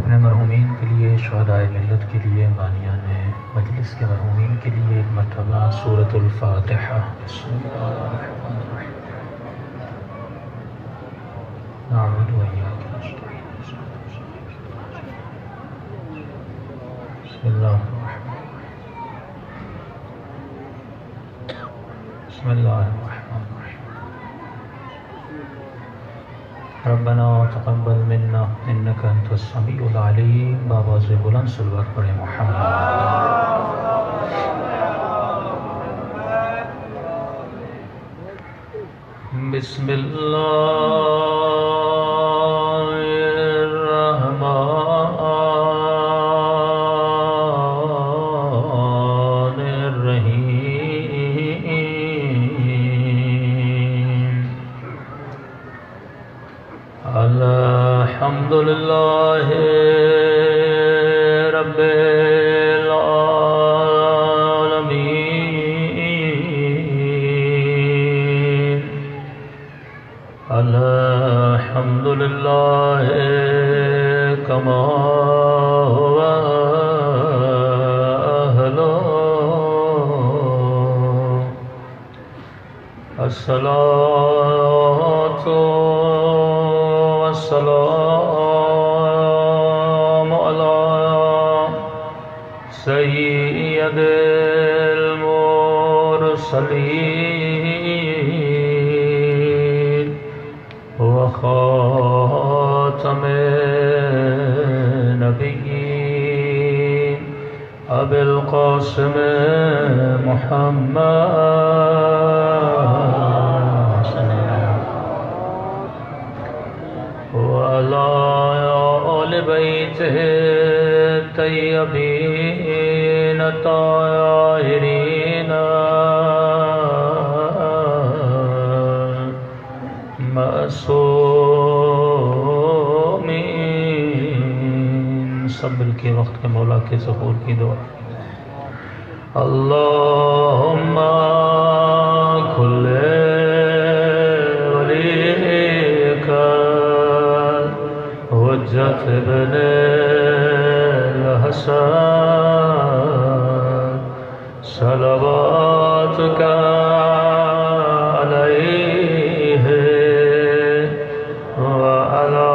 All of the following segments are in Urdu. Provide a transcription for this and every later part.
اپنے مرحومین کے لیے، شہدائے ملت کے لیے، بانیان مجلس کے مرحومین کے لیے ایک مرتبہ سورۃ الفاتحہ۔ بسم اللہ الرحمن الرحیم۔ نعبد و ایاک نستعین۔ بسم اللہ الرحمن الرحیم۔ بسم اللہ الرحمن الرحیم۔ ربنا تقبل منا انک انت السمیع العلیم۔ بآواز بلند صلوات پڑھیں محمد۔ بسم اللہ الرحمن الرحیم۔ الحمد للہ رب العالمین۔ الحمد للہ کما هو اہلہ۔ الصلاۃ والسلام علی سید المرسلین وخاتم النبیین ابی القاسم محمد وعلى آل بیتہ الطیبین الطاہرین معصومین۔ سب مل کے وقت کے مولا کے ظہور کی دعا۔ اللہم کھل حجت ابن الحسن صلواتک علیہ وعلی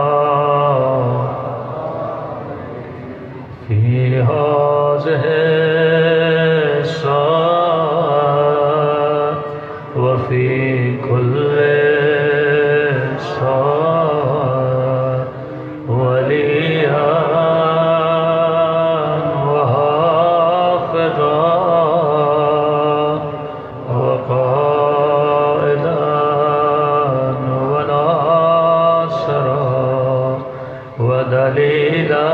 فی ہذہ الساعة وفی کل دلیلا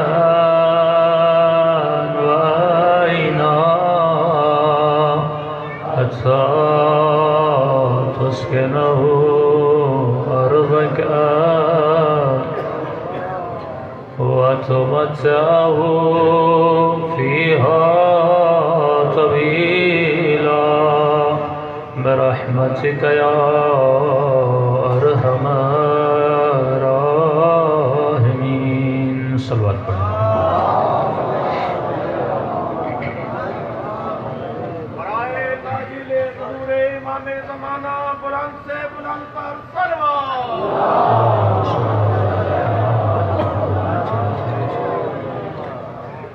وعینا حتی تسکنہ ارضک وتمتعہ فیہا طویلا برحمتک یا ارحم الراحمین۔ صلوات پڑھیں۔ برائے تاجیل حضور امام زمانہ بلند سے بلند پر صلوات۔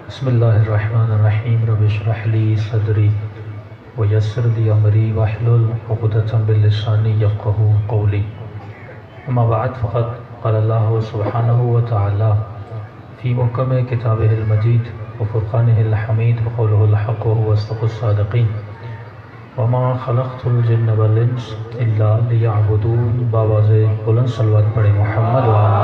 بسم اللہ الرحمن الرحیم۔ رب اشرح لی صدری ویسر لی امری واحلل عقدۃ من لسانی یفقہوا قولی۔ اما بعد فقد قال اللہ سبحانہ وتعالی فی محکم کتابہ المجید وفرقانہ الحمید وقولہ الحق وهو اصدق الصادقین وما خلقت الجن والانس الا لیعبدون۔ بآواز بلند صلوات پڑھیں محمد وآلہ۔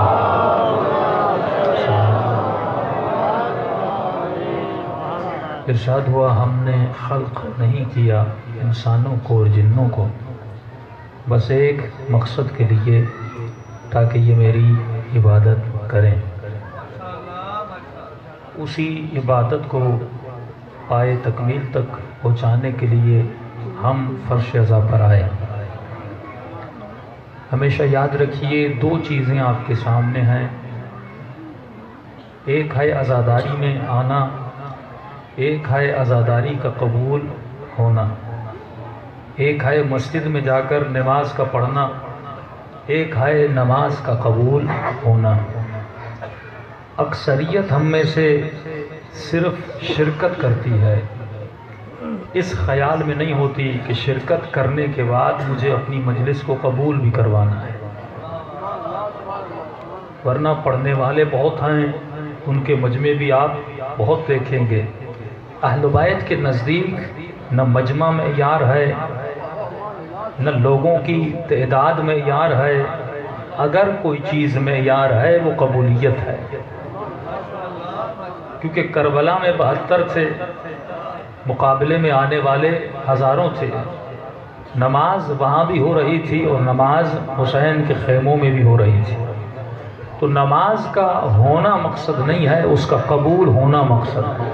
ارشاد ہوا ہم نے خلق نہیں کیا انسانوں کو اور جنوں کو بس ایک مقصد کے لیے، تاکہ یہ میری عبادت کریں۔ اسی عبادت کو پائے تکمیل تک پہنچانے کے لیے ہم فرش عزا پر آئے۔ ہمیشہ یاد رکھیے دو چیزیں آپ کے سامنے ہیں، ایک ہے عزاداری میں آنا، ایک ہے عزاداری کا قبول ہونا، ایک ہے مسجد میں جا کر نماز کا پڑھنا، ایک ہے نماز کا قبول ہونا۔ اکثریت ہم میں سے صرف شرکت کرتی ہے، اس خیال میں نہیں ہوتی کہ شرکت کرنے کے بعد مجھے اپنی مجلس کو قبول بھی کروانا ہے۔ ورنہ پڑھنے والے بہت ہیں، ان کے مجمع بھی آپ بہت دیکھیں گے۔ اہل بیت کے نزدیک نہ مجمع معیار ہے، نہ لوگوں کی تعداد معیار ہے، اگر کوئی چیز معیار ہے وہ قبولیت ہے۔ کیونکہ کربلا میں 72 تھے، مقابلے میں آنے والے ہزاروں تھے، نماز وہاں بھی ہو رہی تھی اور نماز حسین کے خیموں میں بھی ہو رہی تھی۔ تو نماز کا ہونا مقصد نہیں ہے، اس کا قبول ہونا مقصد ہے۔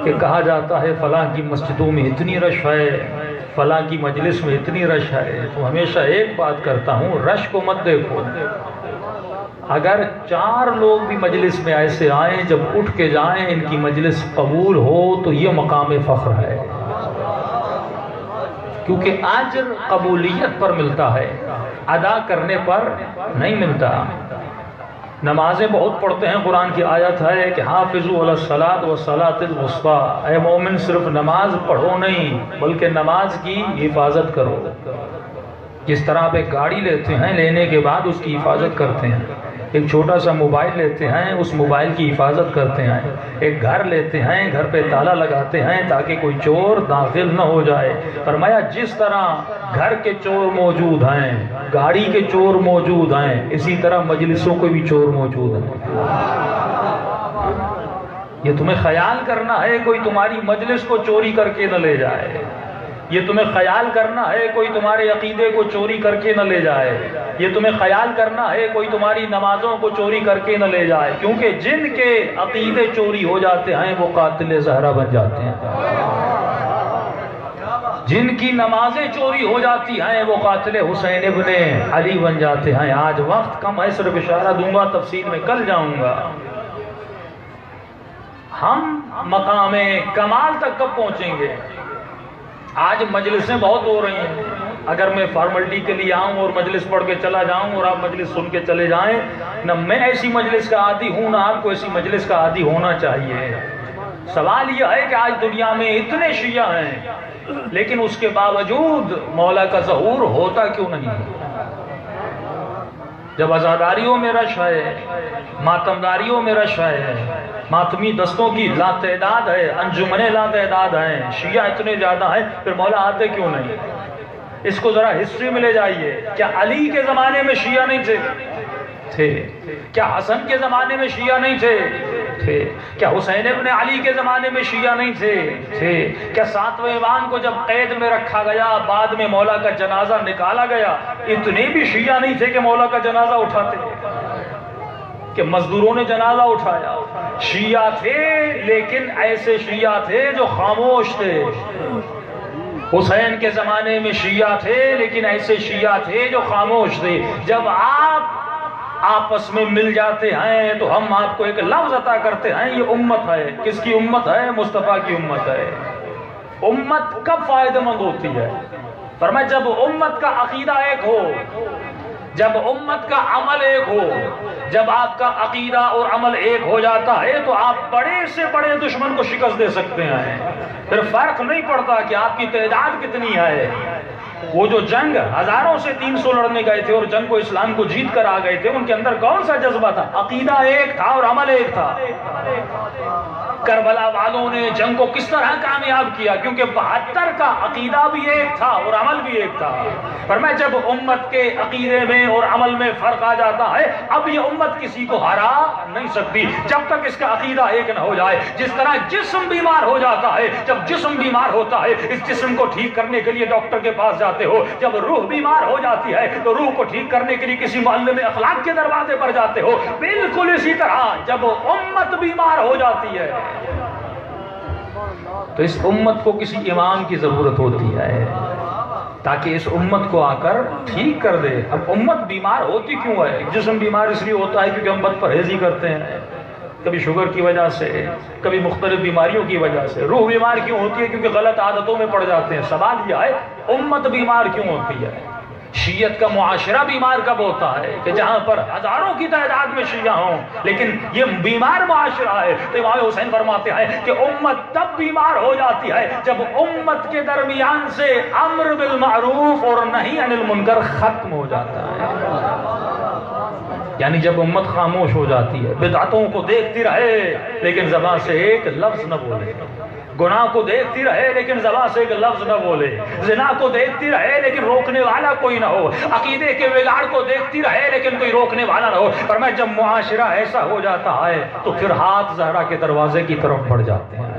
کہ کہا جاتا ہے فلاں کی مسجدوں میں اتنی رش ہے، فلاں کی مجلس میں اتنی رش ہے، تو ہمیشہ ایک بات کرتا ہوں، رش کو مت دیکھو۔ اگر 4 لوگ بھی مجلس میں ایسے آئیں جب اٹھ کے جائیں ان کی مجلس قبول ہو تو یہ مقام فخر ہے، کیونکہ اجر قبولیت پر ملتا ہے، ادا کرنے پر نہیں ملتا۔ نمازیں بہت پڑھتے ہیں، قرآن کی آیت ہے کہ حافظوا علی الصلاۃ والصلاۃ الوسطیٰ، اے مومن صرف نماز پڑھو نہیں بلکہ نماز کی حفاظت کرو۔ جس طرح آپ ایک گاڑی لیتے ہیں، لینے کے بعد اس کی حفاظت کرتے ہیں، ایک چھوٹا سا موبائل لیتے ہیں، اس موبائل کی حفاظت کرتے ہیں، ایک گھر لیتے ہیں، گھر پہ تالا لگاتے ہیں تاکہ کوئی چور داخل نہ ہو جائے۔ فرمایا جس طرح گھر کے چور موجود ہیں، گاڑی کے چور موجود ہیں، اسی طرح مجلسوں کے بھی چور موجود ہیں۔ یہ تمہیں خیال کرنا ہے کوئی تمہاری مجلس کو چوری کر کے نہ لے جائے، یہ تمہیں خیال کرنا ہے کوئی تمہارے عقیدے کو چوری کر کے نہ لے جائے، یہ تمہیں خیال کرنا ہے کوئی تمہاری نمازوں کو چوری کر کے نہ لے جائے، کیونکہ جن کے عقیدے چوری ہو جاتے ہیں وہ قاتل زہرا بن جاتے ہیں۔ جن کی نمازیں چوری ہو جاتی ہیں وہ قاتل حسین ابن علی بن جاتے ہیں۔ آج وقت کم ہے، صرف اشارہ دوں گا، تفصیل میں کل جاؤں گا۔ ہم مقام کمال تک کب پہنچیں گے؟ آج مجلسیں بہت ہو رہی ہیں، اگر میں فارملٹی کے لیے آؤں اور مجلس پڑھ کے چلا جاؤں اور آپ مجلس سن کے چلے جائیں، نہ میں ایسی مجلس کا عادی ہوں نہ آپ کو ایسی مجلس کا عادی ہونا چاہیے۔ سوال یہ ہے کہ آج دنیا میں اتنے شیعہ ہیں لیکن اس کے باوجود مولا کا ظہور ہوتا کیوں نہیں؟ جب عزاداریوں میں رش ہے، ماتمداریوں میں رش ہے، ماتمی دستوں کی لا تعداد ہے، انجمنیں لا تعداد ہیں، شیعہ اتنے زیادہ ہیں، پھر مولا آتے کیوں نہیں؟ اس کو ذرا ہسٹری میں لے جائیے۔ کیا علی کے زمانے میں شیعہ نہیں تھے؟ کیا حسن کے زمانے میں شیعہ نہیں تھے؟ کیا حسین ابن علی کے زمانے میں شیعہ نہیں تھے؟ کیا 7ویں امام کو جب قید میں رکھا گیا، بعد میں مولا کا جنازہ نکالا گیا، اتنے بھی شیعہ نہیں تھے کہ مولا کا جنازہ اٹھاتے؟ کہ مزدوروں نے جنازہ اٹھایا؟ شیعہ تھے لیکن ایسے شیعہ تھے جو خاموش تھے۔ حسین کے زمانے میں شیعہ تھے لیکن ایسے شیعہ تھے جو خاموش تھے۔ جب آپ آپس میں مل جاتے ہیں تو ہم آپ کو ایک لفظ عطا کرتے ہیں، یہ امت ہے۔ کس کی امت ہے؟ مصطفیٰ کی امت ہے۔ امت کب فائدہ مند ہوتی ہے؟ فرمایا جب امت کا عقیدہ ایک ہو، جب امت کا عمل ایک ہو، جب آپ کا عقیدہ اور عمل ایک ہو جاتا ہے تو آپ بڑے سے بڑے دشمن کو شکست دے سکتے ہیں۔ پھر فرق نہیں پڑتا کہ آپ کی تعداد کتنی ہے۔ وہ جو جنگ ہزاروں سے 300 لڑنے گئے تھے اور جنگ کو اسلام کو جیت کر آ گئے تھے، ان کے اندر کون سا جذبہ تھا؟ عقیدہ ایک تھا اور عمل ایک تھا۔ کربلا والوں نے جنگ کو کس طرح کامیاب کیا؟ کیونکہ 72 کا عقیدہ بھی ایک تھا اور عمل بھی ایک تھا۔ فرمایا جب امت کے عقیدے میں اور عمل میں فرق آ جاتا ہے، اب یہ امت کسی کو ہرا نہیں سکتی جب تک اس کا عقیدہ ایک نہ ہو جائے۔ جس طرح جسم بیمار ہو جاتا ہے، جب جسم بیمار ہوتا ہے اس جسم کو ٹھیک کرنے کے لیے ڈاکٹر کے پاس جاتے ہو، جب روح بیمار ہو جاتی ہے تو روح کو ٹھیک کرنے کے لیے کسی معلم اخلاق کے دروازے پر جاتے ہو، بالکل اسی طرح جب امت بیمار ہو جاتی ہے تو اس امت کو کسی امام کی ضرورت ہوتی ہے۔ تاکہ اس امت کو آ کر ٹھیک کر دے۔ اب امت بیمار ہوتی کیوں ہے؟ جسم بیمار اس لیے ہوتا ہے کیونکہ ہم بد پرہیزی کرتے ہیں، کبھی شوگر کی وجہ سے، کبھی مختلف بیماریوں کی وجہ سے۔ روح بیمار کیوں ہوتی ہے؟ کیونکہ غلط عادتوں میں پڑ جاتے ہیں۔ سوال یہ ہے امت بیمار کیوں ہوتی ہے؟ شیعت کا معاشرہ بیمار کب ہوتا ہے کہ جہاں پر ہزاروں کی تعداد میں شیعہ ہوں لیکن یہ بیمار معاشرہ ہے؟ تو امام حسین فرماتے ہیں کہ امت تب بیمار ہو جاتی ہے جب امت کے درمیان سے امر بالمعروف اور نہی عن المنکر ختم ہو جاتا ہے۔ یعنی جب امت خاموش ہو جاتی ہے، بدعتوں کو دیکھتی رہے لیکن زبان سے ایک لفظ نہ بولے، گناہ کو دیکھتی رہے لیکن زبان سے ایک لفظ نہ بولے، زنا کو دیکھتی رہے لیکن روکنے والا کوئی نہ ہو، عقیدے کے بگاڑ کو دیکھتی رہے لیکن کوئی روکنے والا نہ ہو۔ فرمایا جب معاشرہ ایسا ہو جاتا ہے تو پھر ہاتھ زہرا کے دروازے کی طرف بڑھ جاتے ہیں۔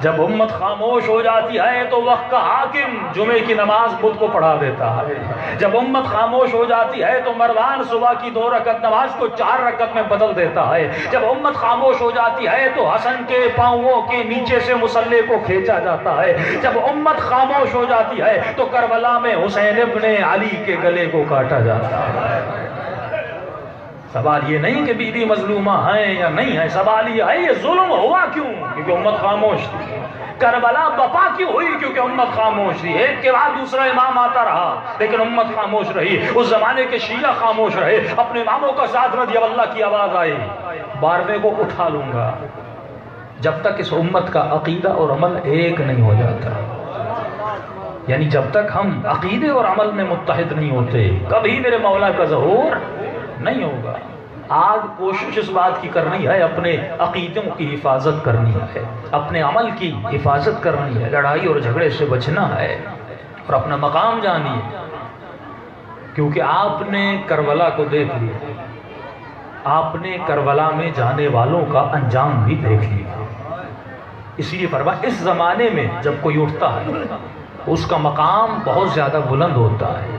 جب امت خاموش ہو جاتی ہے تو وقت کا حاکم جمعے کی نماز خود کو پڑھا دیتا ہے۔ جب امت خاموش ہو جاتی ہے تو مروان صبح کی 2 رکعت نماز کو 4 رکعت میں بدل دیتا ہے۔ جب امت خاموش ہو جاتی ہے تو حسن کے پاؤں کے نیچے سے مصلی کو کھینچا جاتا ہے۔ جب امت خاموش ہو جاتی ہے تو کربلا میں حسین ابن علی کے گلے کو کاٹا جاتا ہے۔ سوال یہ نہیں کہ بیوی مظلومہ ہیں یا نہیں ہے، سوال یہ ہے یہ ظلم ہوا کیوں؟ کیونکہ امت خاموش تھی۔ کربلا بپا کیوں ہوئی؟ کیونکہ امت خاموش تھی۔ ایک کے بعد دوسرا امام آتا رہا لیکن امت خاموش رہی۔ اس زمانے کے شیعہ خاموش رہے، اپنے اماموں کا ساتھ نہ دیا۔ اللہ کی آواز آئی 12ویں کو اٹھا لوں گا۔ جب تک اس امت کا عقیدہ اور عمل ایک نہیں ہو جاتا، یعنی جب تک ہم عقیدے اور عمل میں متحد نہیں ہوتے کبھی میرے مولا کا ظہور نہیں ہوگا۔ آج کوشش اس بات کی کرنی ہے، اپنے عقیدوں کی حفاظت کرنی ہے، اپنے عمل کی حفاظت کرنی ہے، لڑائی اور جھگڑے سے بچنا ہے اور اپنا مقام جانیے، کیونکہ آپ نے کربلا کو دیکھ لیا، آپ نے کربلا میں جانے والوں کا انجام بھی دیکھ لیا۔ اس لیے فرمایا اس زمانے میں جب کوئی اٹھتا ہے اس کا مقام بہت زیادہ بلند ہوتا ہے۔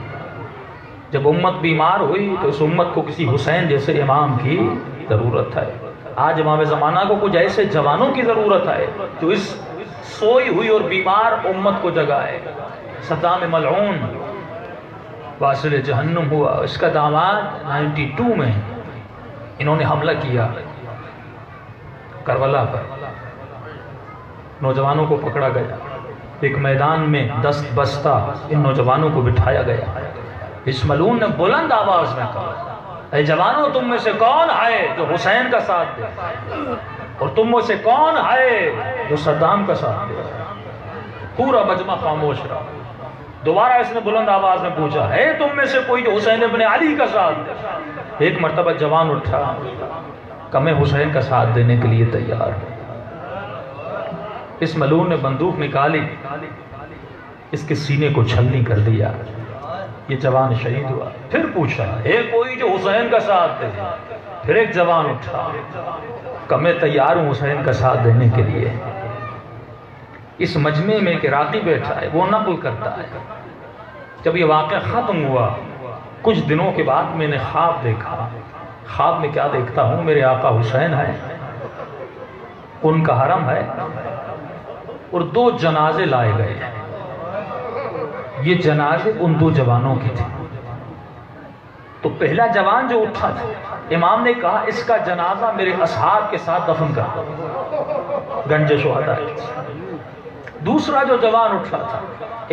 جب امت بیمار ہوئی تو اس امت کو کسی حسین جیسے امام کی ضرورت ہے۔ آج امام زمانہ کو کچھ ایسے جوانوں کی ضرورت ہے جو اس سوئی ہوئی اور بیمار امت کو جگائے۔ صدام ملعون واصل جہنم ہوا، اس کا داماد 92 میں انہوں نے حملہ کیا کربلا پر، نوجوانوں کو پکڑا گیا، ایک میدان میں دست بستہ ان نوجوانوں کو بٹھایا گیا۔ اس ملعون نے بلند آواز میں کہا اے جوانوں تم میں سے کون ہے جو حسین کا ساتھ دے اور تم میں سے کون ہے جو صدام کا ساتھ دے؟ پورا مجمع خاموش رہا۔ دوبارہ اس نے بلند آواز میں پوچھا ہے تم میں سے کوئی جو حسین ابن علی کا ساتھ دے؟ ایک مرتبہ جوان اٹھا کہ میں حسین کا ساتھ دینے کے لیے تیار ہوں۔ اس ملعون نے بندوق نکالی، اس کے سینے کو چھلنی کر دیا، یہ جوان شہید ہوا۔ پھر پوچھا ہے کوئی جو حسین کا ساتھ دے؟ پھر ایک جوان اٹھا کہ میں تیار ہوں حسین کا ساتھ دینے کے لیے۔ اس مجمع میں ایک عراقی بیٹھا ہے، وہ نقل کرتا ہے جب یہ واقعہ ختم ہوا کچھ دنوں کے بعد میں نے خواب دیکھا۔ خواب میں کیا دیکھتا ہوں؟ میرے آقا حسین ہے، ان کا حرم ہے اور 2 جنازے لائے گئے ہیں۔ یہ جنازے ان 2 جوانوں کی تھے۔ تو پہلا جوان جو اٹھا تھا امام نے کہا اس کا جنازہ میرے اصحاب کے ساتھ دفن کر دو، گنج شہداء۔ دوسرا جو جوان اٹھا تھا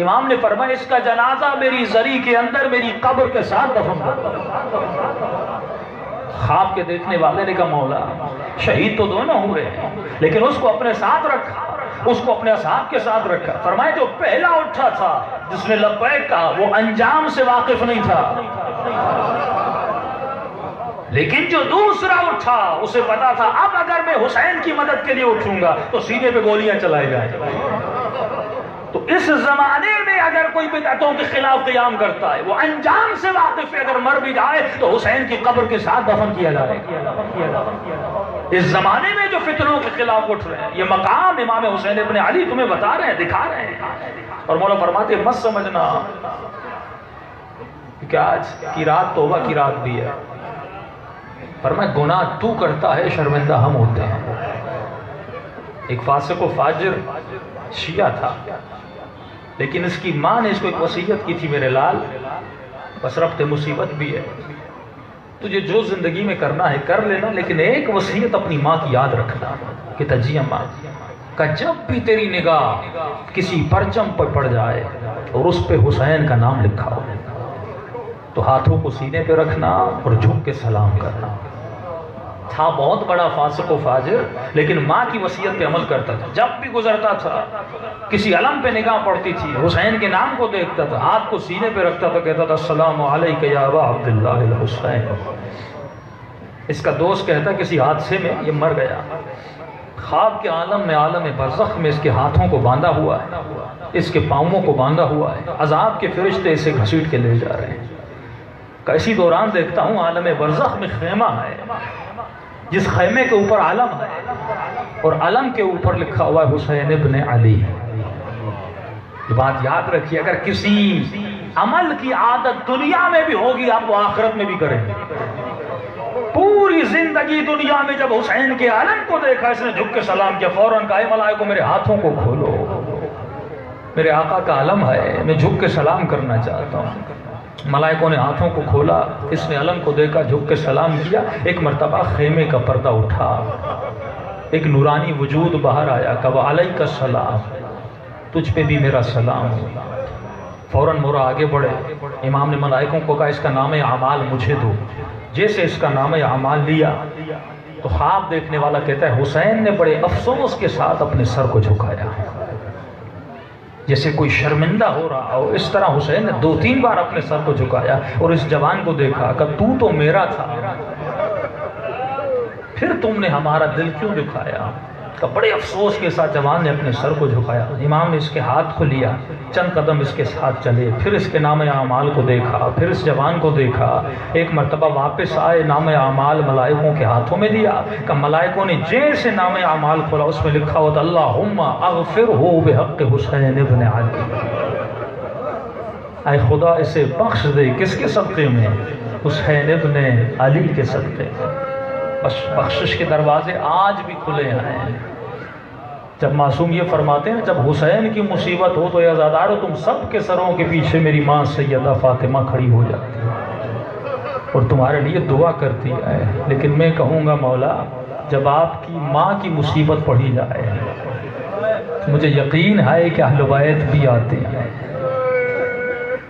امام نے فرمایا اس کا جنازہ میری زری کے اندر میری قبر کے ساتھ دفن کر دو۔ خواب کے دیکھنے والے نے کہا مولا شہید تو دونوں ہوئے لیکن اس کو اپنے ساتھ رکھا، اس کو اپنے اصحاب کے ساتھ رکھا۔ فرمایا جو پہلا اٹھا تھا جس نے لبیک کہا وہ انجام سے واقف نہیں تھا، لیکن جو دوسرا اٹھا اسے پتا تھا اب اگر میں حسین کی مدد کے لیے اٹھوں گا تو سینے پہ گولیاں چلائی جائیں۔ تو اس زمانے میں اگر کوئی بدعتوں کے خلاف قیام کرتا ہے وہ انجام سے واقف ہے، اگر مر بھی جائے تو حسین کی قبر کے ساتھ دفن کیا جائے۔ اس زمانے میں جو فتنوں کے خلاف اٹھ رہے ہیں یہ مقام امام حسین ابن علی تمہیں بتا رہے ہیں، دکھا رہے ہیں۔ اور مولا فرماتے مت سمجھنا کہ آج کی رات توبہ کی رات بھی ہے، فرمایا گناہ تو کرتا ہے شرمندہ ہم ہوتے ہیں۔ ایک فاسق و فاجر شیعہ تھا، لیکن اس کی ماں نے اس کو ایک وصیت کی تھی، میرے لال بس ربط مصیبت بھی ہے، تجھے جو زندگی میں کرنا ہے کر لینا، لیکن ایک وصیت اپنی ماں کی یاد رکھنا کہ تجی اماں کہ جب بھی تیری نگاہ کسی پرچم پر پڑ جائے اور اس پہ حسین کا نام لکھا ہو تو ہاتھوں کو سینے پہ رکھنا اور جھک کے سلام کرنا۔ تھا بہت بڑا فاسق و فاجر، لیکن ماں کی وصیت پہ عمل کرتا تھا۔ جب بھی گزرتا تھا کسی علم پہ نگاہ پڑتی تھی، حسین کے نام کو دیکھتا تھا، ہاتھ کو سینے پہ رکھتا تھا، کہتا تھا السلام علیک یا ابا عبداللہ الحسین۔ اس کا دوست کہتا کسی حادثے میں یہ مر گیا، خواب کے عالم میں عالم برزخ میں اس کے ہاتھوں کو باندھا ہوا ہے، اس کے پاؤں کو باندھا ہوا ہے، عذاب کے فرشتے اسے گھسیٹ کے لے جا رہے ہیں۔ کیسی دوران دیکھتا ہوں عالم برزخ میں خیمہ ہے، جس خیمے کے اوپر علم ہے اور علم کے اوپر لکھا ہوا ہے حسین ابن علی۔ یہ بات یاد رکھیے، اگر کسی عمل کی عادت دنیا میں بھی ہوگی آپ وہ آخرت میں بھی کریں گے۔ پوری زندگی دنیا میں جب حسین کے علم کو دیکھا اس نے جھک کے سلام کیا، فوراً کہا اے ملائکو میرے ہاتھوں کو کھولو، میرے آقا کا علم ہے، میں جھک کے سلام کرنا چاہتا ہوں۔ ملائکوں نے ہاتھوں کو کھولا، اس نے علم کو دیکھا، جھک کے سلام کیا۔ ایک مرتبہ خیمے کا پردہ اٹھا، ایک نورانی وجود باہر آیا، کہا وعلیک السلام، تجھ پہ بھی میرا سلام ہو۔ فوراً مورا آگے بڑھے، امام نے ملائکوں کو کہا اس کا نام اعمال مجھے دو۔ جیسے اس کا نام اعمال لیا تو خواب دیکھنے والا کہتا ہے حسین نے بڑے افسوس کے ساتھ اپنے سر کو جھکایا، جیسے کوئی شرمندہ ہو رہا ہو۔ اس طرح حسین نے 2-3 بار اپنے سر کو جھکایا اور اس جوان کو دیکھا کہ تو میرا تھا، پھر تم نے ہمارا دل کیوں دکھایا؟ کہ بڑے افسوس کے ساتھ جوان نے اپنے سر کو جھکایا۔ امام نے اس کے ہاتھ کو لیا، چند قدم اس کے ساتھ چلے، پھر اس کے نام اعمال کو دیکھا، پھر اس جوان کو دیکھا، ایک مرتبہ واپس آئے، نام اعمال ملائکوں کے ہاتھوں میں دیا کہ ملائکوں نے جیسے نام اعمال کھولا اس میں لکھا ہوتا اللہم اغفرہ بحق حسین ابن علی، اے خدا اسے بخش دے، کس کے صدقے میں؟ حسین ابن علی کے صدقے میں۔ بخشش کے دروازے آج بھی کھلے ہیں۔ جب معصوم یہ فرماتے ہیں جب حسین کی مصیبت ہو تو اے عزادارو تم سب کے سروں کے پیچھے میری ماں سیدہ فاطمہ کھڑی ہو جاتی ہے اور تمہارے لیے دعا کرتی ہے، لیکن میں کہوں گا مولا جب آپ کی ماں کی مصیبت پڑھی جائے مجھے یقین ہے کہ اہل بیت بھی آتے ہیں۔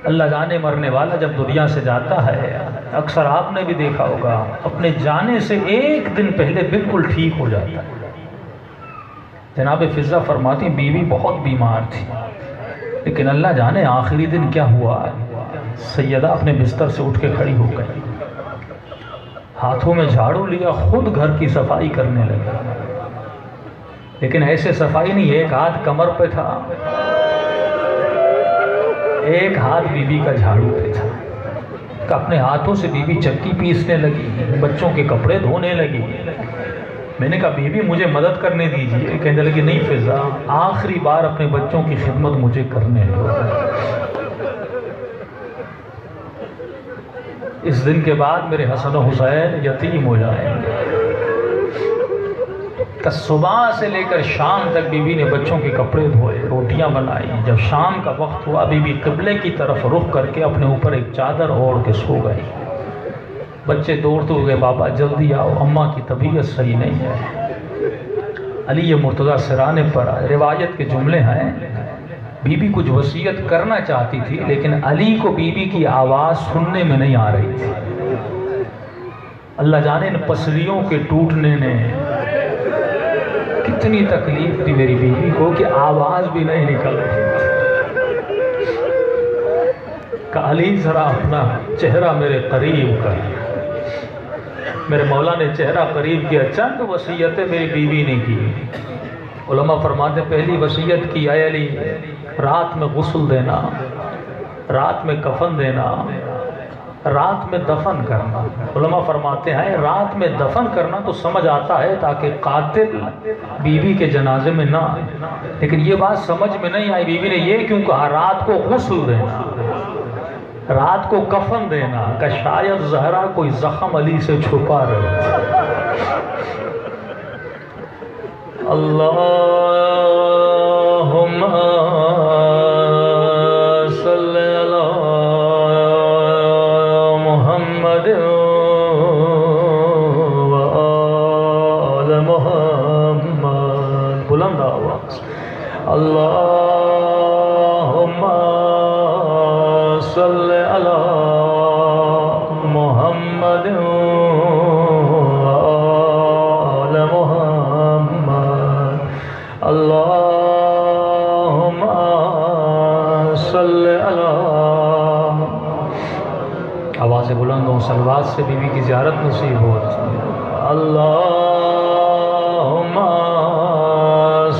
اللہ جانے مرنے والا جب دنیا سے جاتا ہے اکثر آپ نے بھی دیکھا ہوگا اپنے جانے سے ایک دن پہلے بالکل ٹھیک ہو جاتا ہے۔ جناب فضہ فرماتی بیوی بہت بیمار تھی، لیکن اللہ جانے آخری دن کیا ہوا، سیدہ اپنے بستر سے اٹھ کے کھڑی ہو گئی، ہاتھوں میں جھاڑو لیا، خود گھر کی صفائی کرنے لگی، لیکن ایسے صفائی نہیں، ایک ہاتھ کمر پہ تھا، ایک ہاتھ بی بی کا جھاڑو پہ تھا، کہ اپنے ہاتھوں سے بی بی چکی پیسنے لگی، بچوں کے کپڑے دھونے لگی۔ میں نے کہا بی بی مجھے مدد کرنے دیجیے، کہنے لگی نہیں فضہ آخری بار اپنے بچوں کی خدمت مجھے کرنے دو۔ اس دن کے بعد میرے حسن و حسین یتیم ہو جائیں گے۔ کہ صبح سے لے کر شام تک بی بی نے بچوں کے کپڑے دھوئے، روٹیاں بنائی، جب شام کا وقت ہوا بی بی قبلے کی طرف رخ کر کے اپنے اوپر ایک چادر اوڑھ کے سو گئی۔ بچے دوڑتے ہوئے بابا جلدی آؤ اماں کی طبیعت صحیح نہیں ہے۔ علی مرتضیٰ سرانے پر آئے، روایت کے جملے ہیں بی بی کچھ وصیت کرنا چاہتی تھی لیکن علی کو بی بی کی آواز سننے میں نہیں آ رہی تھی۔ اللہ جانے ان پسلیوں کے ٹوٹنے نے کتنی تکلیف دی میری بیوی کو کہ آواز بھی نہیں نکل رہی تھی۔ کہ علی ذرا اپنا چہرہ میرے قریب کر۔ میرے مولا نے چہرہ قریب کیا، چند وصیتیں میری بیوی نے کی۔ علماء فرماتے پہلی وصیت کی اے علی رات میں غسل دینا، رات میں کفن دینا، رات میں دفن کرنا۔ علماء فرماتے ہیں رات میں دفن کرنا تو سمجھ آتا ہے تاکہ قاتل بیوی کے جنازے میں نہ آئے، لیکن یہ بات سمجھ میں نہیں آئی بیوی نے یہ کیوں کہا رات کو غسل دینا، رات کو کفن دینا، کہ شاید زہرا کوئی زخم علی سے چھپا رہے۔ اللہم محمد و آل محمد. بلند آواز. اللہم صلی علی محمد و آل محمد. اللہم صلی علی. آواز بلند ہوں، صلوات سے بی بی کی زیارت نصیب ہو. اللہم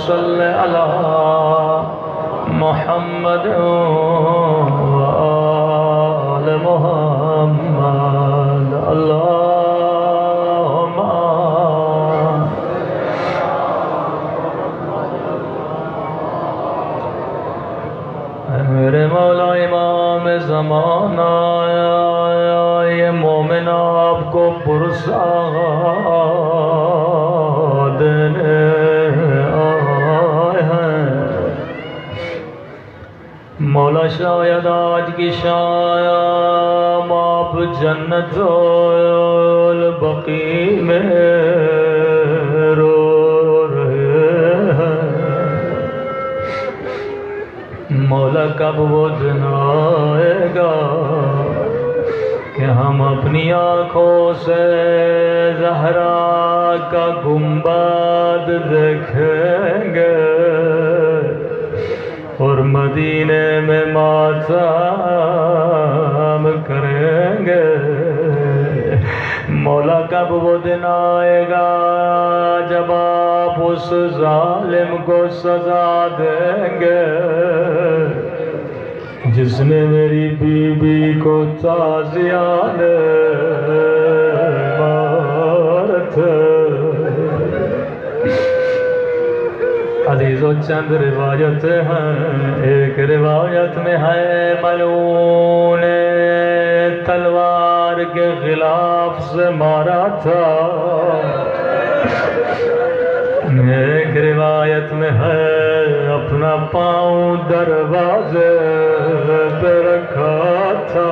صلی علی محمد و آل محمد. اللہم میرے مولا امام زمانہ، یہ مومن آپ کو پرساد دینے آئے ہیں. مولا شاید آج کی شام آپ جنت البقیع میں رو رہے ہیں. مولا کب وہ دن آئے گا کہ ہم اپنی آنکھوں سے زہرا کا گنبد دیکھیں گے اور مدینے میں ماتم کریں گے. مولا کب وہ دن آئے گا جب آپ اس ظالم کو سزا دیں گے جس نے میری بیوی کو تازیانے مارے تھے. عزیزو چند روایتیں ہیں. ایک روایت میں ہے ملعون نے تلوار کے غلاف سے مارا تھا. ایک روایت میں ہے اپنا پاؤں دروازے پہ رکھا تھا.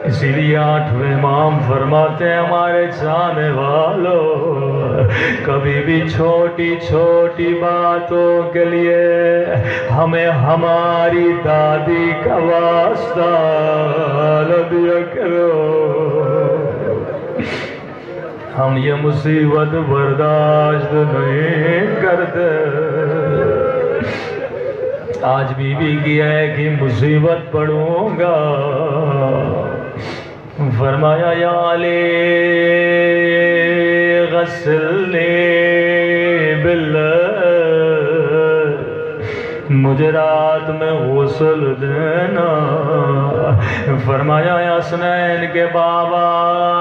اسی لیے 8ویں امام فرماتے ہیں ہمارے چاہنے والوں، کبھی بھی چھوٹی چھوٹی باتوں کے لیے ہمیں ہماری دادی کا واسطہ نہ دیا کرو. ہم یہ مصیبت برداشت نہیں کرتے. آج بی بی کی ہے کہ مصیبت پڑوں گا. فرمایا یا علی غسلنی باللیل، مجھے رات میں غسل دینا. فرمایا یا حسنین کے بابا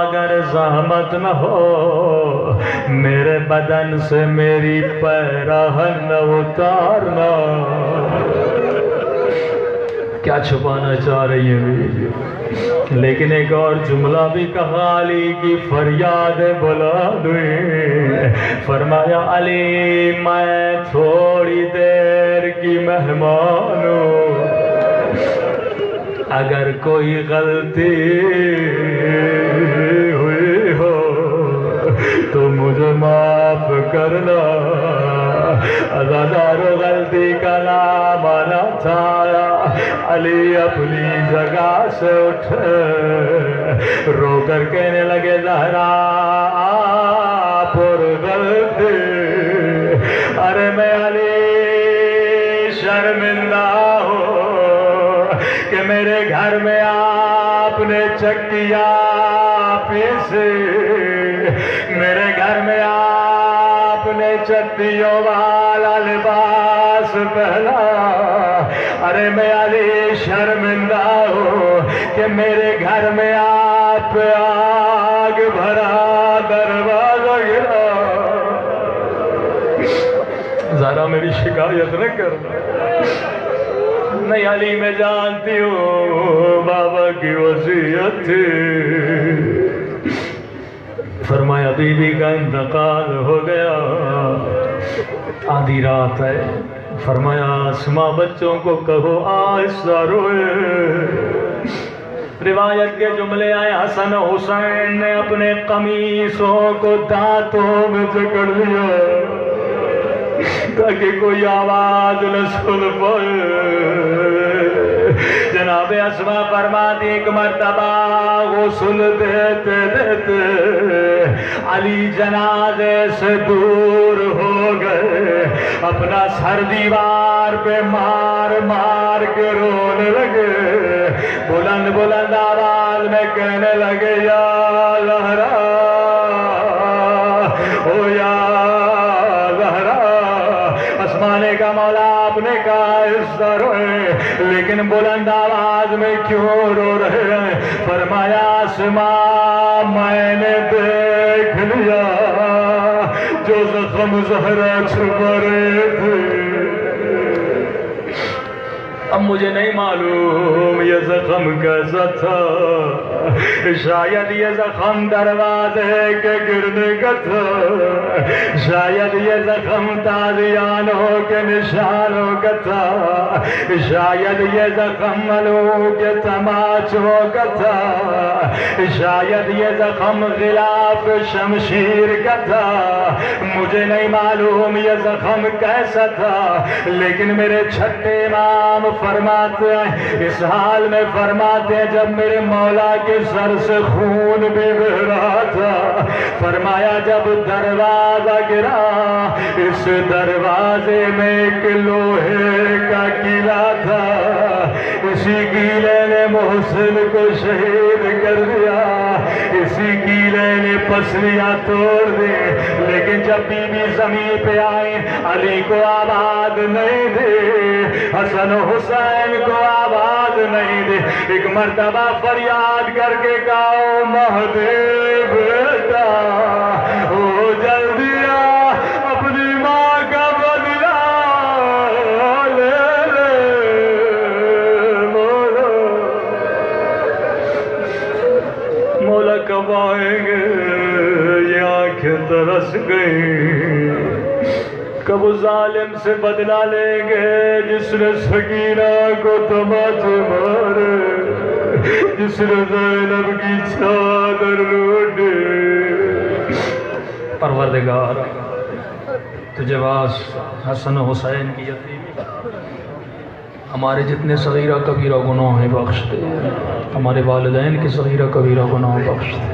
اگر زحمت نہ ہو میرے بدن سے میری پیراہن نہ اتارنا. کیا چھپانا چاہ رہی ہے بیوی؟ لیکن ایک اور جملہ بھی کہا، علی کی فریاد بلند ہوئی. فرمایا علی میں تھوڑی دیر کی مہمان ہوں، اگر کوئی غلطی ہوئی ہو تو مجھے معاف کرنا. عزادارو غلطی کا نام آنا تھا. علی اپنی جگہ سے اٹھے، رو کر کہنے لگے زہرا پر غلطی. ارے میں علی شرمندہ ہوں کہ میرے گھر میں آپ نے چکیا پیسے، میرے گھر میں آپ نے چٹیوں والا لباس پہنا. ارے میں علی شرمندہ ہوں کہ میرے گھر میں آپ آگ بھرا دروازہ گرا. ذرا میری شکایت نہ کرنا. نہیں علی میں جانتی ہوں بابا کی وصیت تھی. فرمایا بی بی کا انتقال ہو گیا. آدھی رات ہے. فرمایا اسما بچوں کو کہو آہستہ روئے۔ روایت کے جملے آئے حسن حسین نے اپنے قمیصوں کو دانتوں میں جکڑ لیا تاکہ کوئی آواز نہ سن پائے۔ جناب اسما فرماتی ایک مرتبہ غسل دیتے دیتے علی جنازے سے دور ہو گئے، اپنا سر دیوار پہ مار مار کے رونے لگے، بلند بلند آواز میں کہنے لگے یا زہرا او یا زہرا۔ اسما نے کہا مولا آپ نے کہا اس طرح روئے لیکن بلند آواز میں کیوں رو رہے ہیں؟ فرمایا اسما میں نے دیکھ لیا جو زخم زہرا چھپا رہے تھے، اب مجھے نہیں معلوم یہ زخم کیسا تھا، شاید یہ زخم دروازے کے گرنے کا تھا، شاید یہ زخم تازیانوں کے نشانوں کا تھا، شاید یہ زخم ملوں کے تماچوں کا تھا، شاید یہ زخم غلاف شمشیر کا تھا، مجھے نہیں معلوم یہ زخم کیسا تھا، لیکن میرے چھٹے امام فرماتے ہیں اس حال میں فرماتے ہیں جب میرے مولا کے سر سے خون بھی بہ رہا تھا، فرمایا جب دروازہ گرا اس دروازے میں ایک لوہے کا قلعہ تھا، اسی قلعے نے محسن کو شہید کر دیا، اسی قلعے نے پسلیاں توڑ دی، لیکن جب بی بی زمین پہ آئیں علی کو آباد نہیں دے، حسن و حسین کو آباد نہیں دے، ایک مرتبہ فریاد کر کے کہو مہدی بیٹا او جلدی آ اپنی ماں کا بدلہ لے لے مولا، مولا کب آئیں گے؟ یہ آنکھیں ترس گئی، کب ظالم سے بدلہ لیں گے جس نے سکینہ کو تماچے مارے، جس نے زینب کی چادر لوٹے۔ پروردگار تجھے باس حسن و حسین کی یتیمی ہمارے جتنے صغیرہ کبیرہ گناہ ہیں بخش دے، ہمارے والدین کے صغیرہ کبیرہ گناہ بخش دے،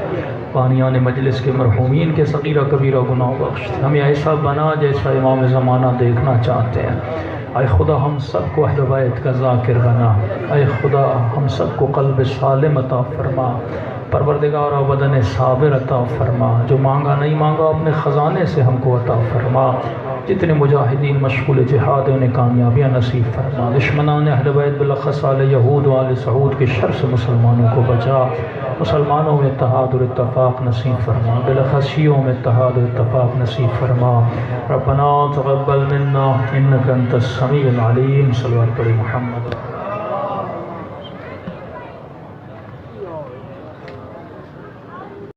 بانیان مجلس کے مرحومین کے صغیرہ کبیرہ گناہ بخش دے، ہمیں ایسا بنا جیسا امام زمانہ دیکھنا چاہتے ہیں۔ اے خدا ہم سب کو اہل بیت کا ذاکر بنا، اے خدا ہم سب کو قلب سالم عطا فرما، پروردگار و بدن صابر عطا فرما، جو مانگا نہیں مانگا اپنے خزانے سے ہم کو عطا فرما، جتنے مجاہدین مشغول جہاد ہیں انہیں کامیابیاں نصیب فرما، دشمنان اہل بیت بالاخص آل یہود و آل سعود کے شر سے مسلمانوں کو بچا، مسلمانوں میں اتحاد اور اتفاق نصیب فرما، بالاخص شیعوں میں اتحاد اور اتفاق نصیب فرما۔ ربنا تقبل منا انک انت السمیع العلیم، صلوات پڑھی محمد۔